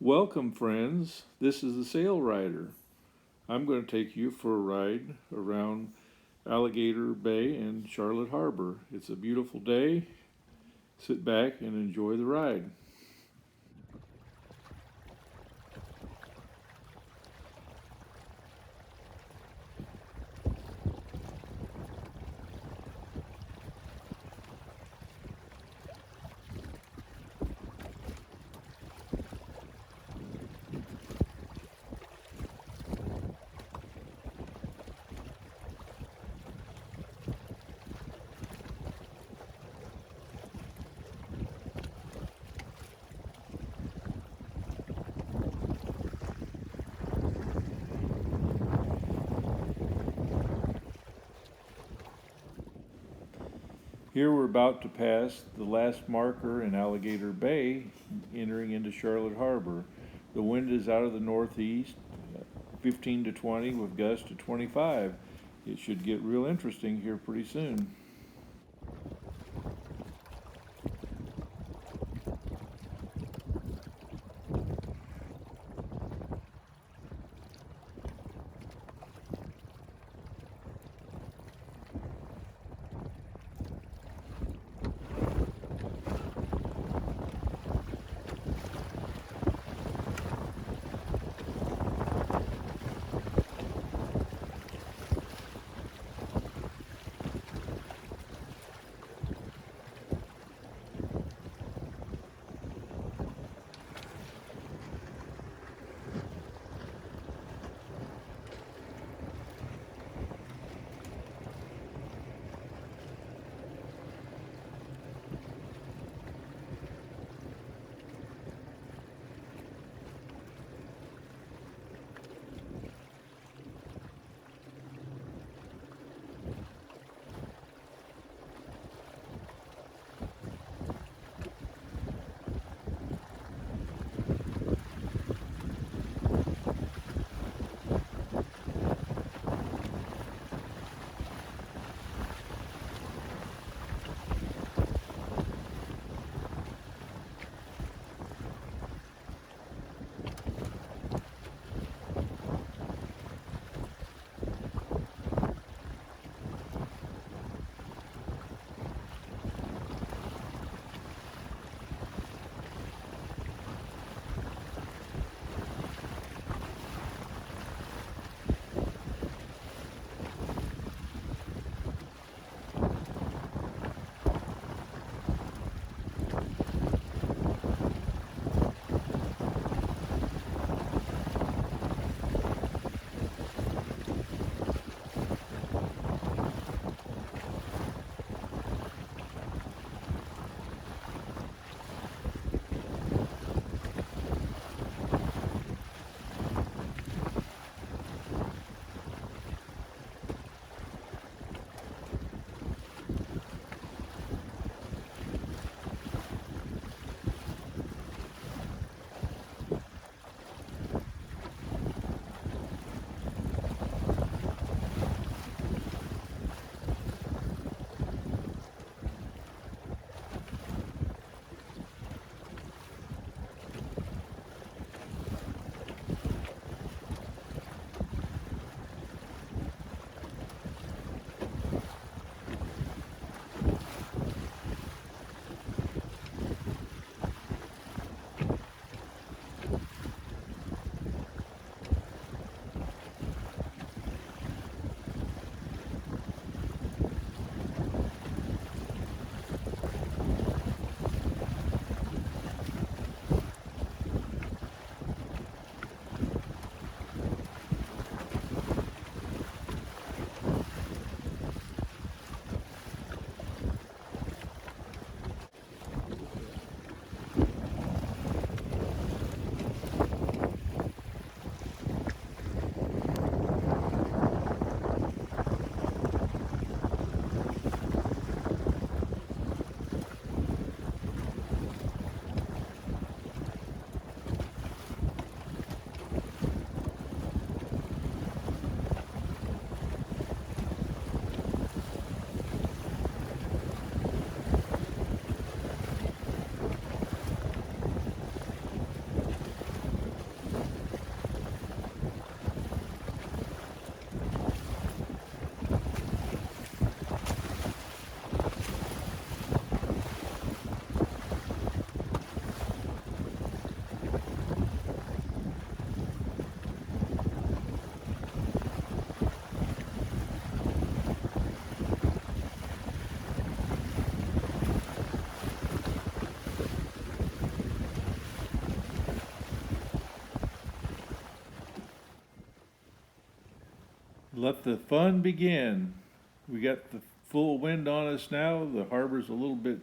Welcome, friends. This is the Sail Rider. I'm going to take you for a ride around Alligator Bay and Charlotte Harbor. It's a beautiful day. Sit back and enjoy the ride. Here we're about to pass the last marker in Alligator Bay, entering into Charlotte Harbor. The wind is out of the northeast, 15 to 20 with gusts to 25. It should get real interesting here pretty soon. Let the fun begin. We got the full wind on us now. The harbor's a little bit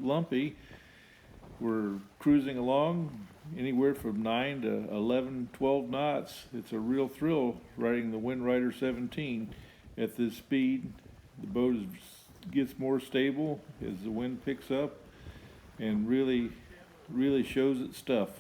lumpy. We're cruising along anywhere from 9 to 11, 12 knots. It's a real thrill riding the Wind Rider 17 at this speed. The boat gets more stable as the wind picks up and really shows its stuff.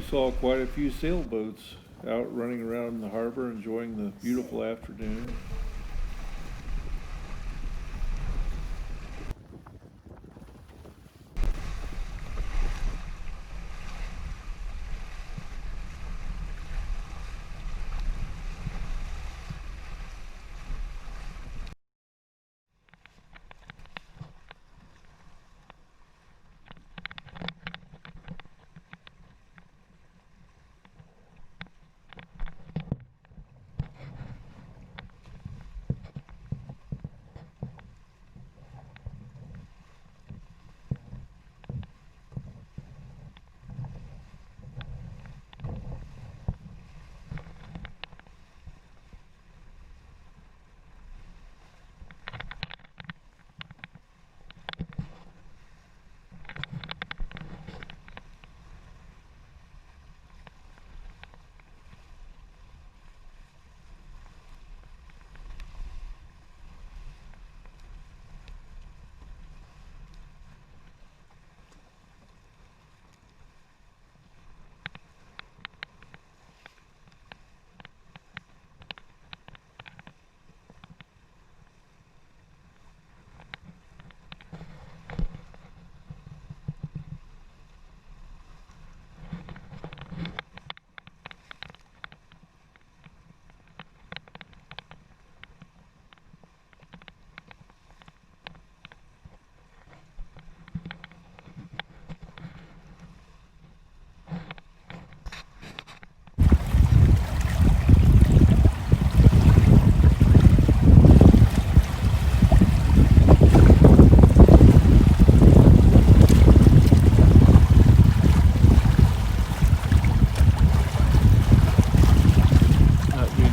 saw quite a few sailboats out running around the harbor enjoying the beautiful afternoon.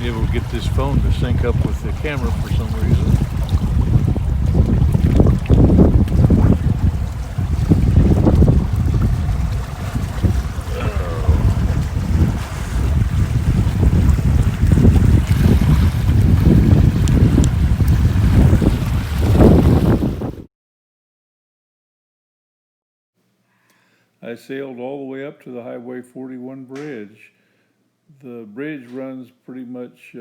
Able to get this phone to sync up with the camera for some reason. I sailed all the way up to the Highway 41 bridge. The bridge runs pretty much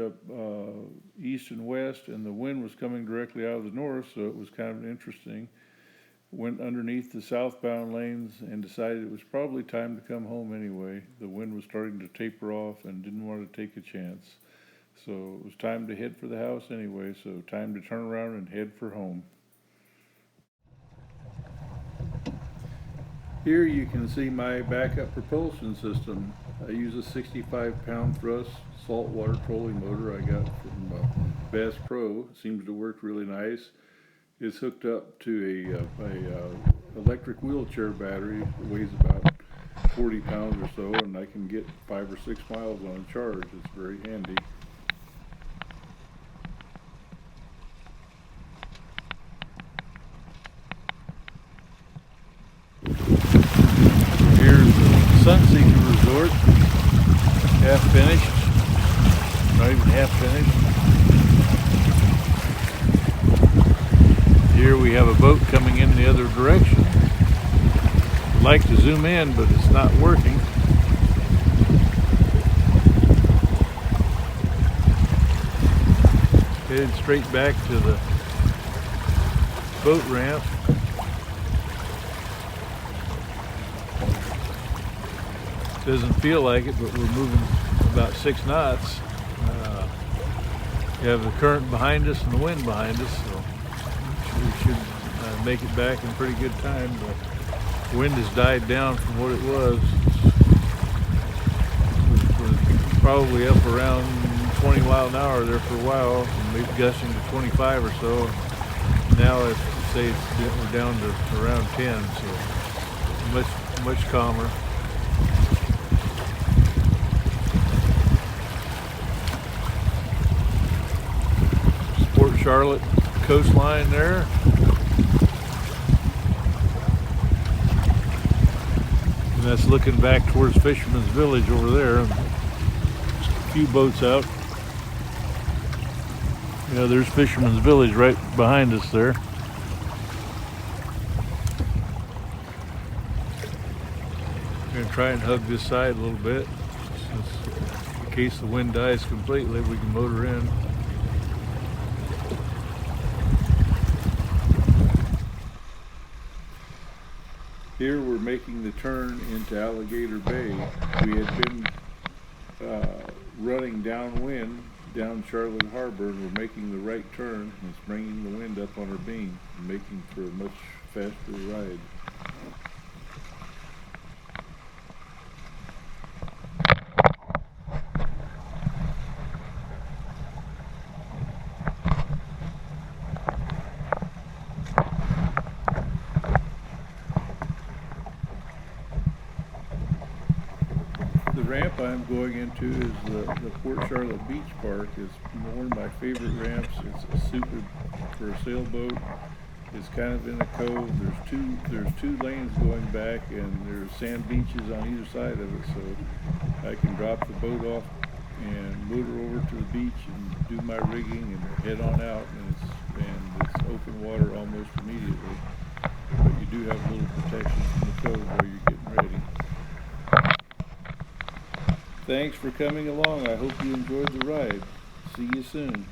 east and west, and the wind was coming directly out of the north, so it was kind of interesting. Went underneath the southbound lanes and decided it was probably time to come home anyway. The wind was starting to taper off and didn't want to take a chance. So it was time to head for the house anyway, so time to turn around and head for home. Here you can see my backup propulsion system. I use a 65-pound thrust saltwater trolling motor I got from Bass Pro. It seems to work really nice. It's hooked up to a electric wheelchair battery that weighs about 40 pounds or so, and I can get 5 or 6 miles on a charge. It's very handy. Here's the Sunseeker Resort, half finished, not even half finished. Here we have a boat coming in the other direction. I'd like to zoom in, but it's not working. Headed straight back to the boat ramp. Doesn't feel like it, but we're moving about 6 knots. We have the current behind us and the wind behind us, so we should make it back in pretty good time. But the wind has died down from what it was. It was probably up around 20 miles an hour there for a while, maybe gusting to 25 or so. Now I'd say we're down to around 10, so much calmer. Charlotte coastline there. And that's looking back towards Fisherman's Village over there. A few boats out. Yeah, there's Fisherman's Village right behind us there. We're going to try and hug this side a little bit, since in case the wind dies completely, we can motor in. Here we're making the turn into Alligator Bay. We had been running downwind down Charlotte Harbor, and we're making the right turn. It's bringing the wind up on our beam and making for a much faster ride. The ramp I'm going into is the Port Charlotte Beach Park. It's one of my favorite ramps. It's super for a sailboat. It's kind of in a cove. There's two lanes going back, and there's sand beaches on either side of it, so I can drop the boat off and motor over to the beach and do my rigging and head on out, and it's open water almost immediately. But you do have a little protection from the cove while you're getting ready. Thanks for coming along. I hope you enjoyed the ride. See you soon.